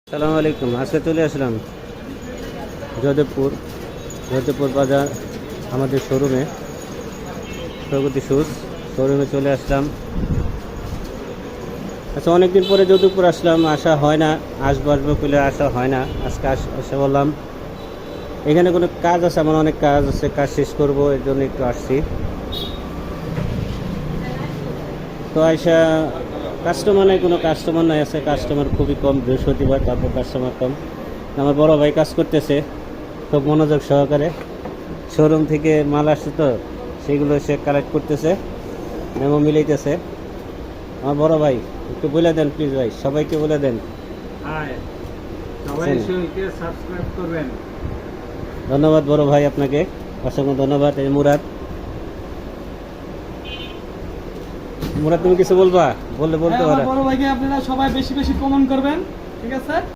আসসালামু আলাইকুম। আজকে চলে আসলাম যোধপুর বাজার আমাদের শোরুমে, প্রগতি শুজ শোরুমে চলে আসলাম। আচ্ছা, অনেকদিন পরে যোধপুর আসলাম, আসা হয় না, আসবো করলে আসা হয় না। আজকে আসা বললাম, এখানে কোনো কাজ আছে, আমার অনেক কাজ আছে, কাজ শেষ করব, এর জন্য একটু আসছি। তো আইসা কাস্টমার নাই, কোনো কাস্টমার নাই, আছে কাস্টমার খুবই কম, বৃহস্পতিবার, তারপর কাস্টমার কম। আমার বড় ভাই কাজ করতেছে খুব মনোযোগ সহকারে, শোরুম থেকে মাল আসছে তো সেগুলো সে কালেক্ট করতেছে, মেমো মিলাইতেছে। আমার বড় ভাই একটু বলে দেন প্লিজ ভাই, সবাইকে বলে দেন। সাবস্ক্রাইব করবেন। ধন্যবাদ বড় ভাই, আপনাকে অসংখ্য ধন্যবাদ। এই মুরাদ, তুমি কিছু বলবা? বলতে হ্যাঁ, পারো। আমার বড় ভাইকে আপনারা সবাই বেশি বেশি কমেন্ট করবেন, ঠিক আছে?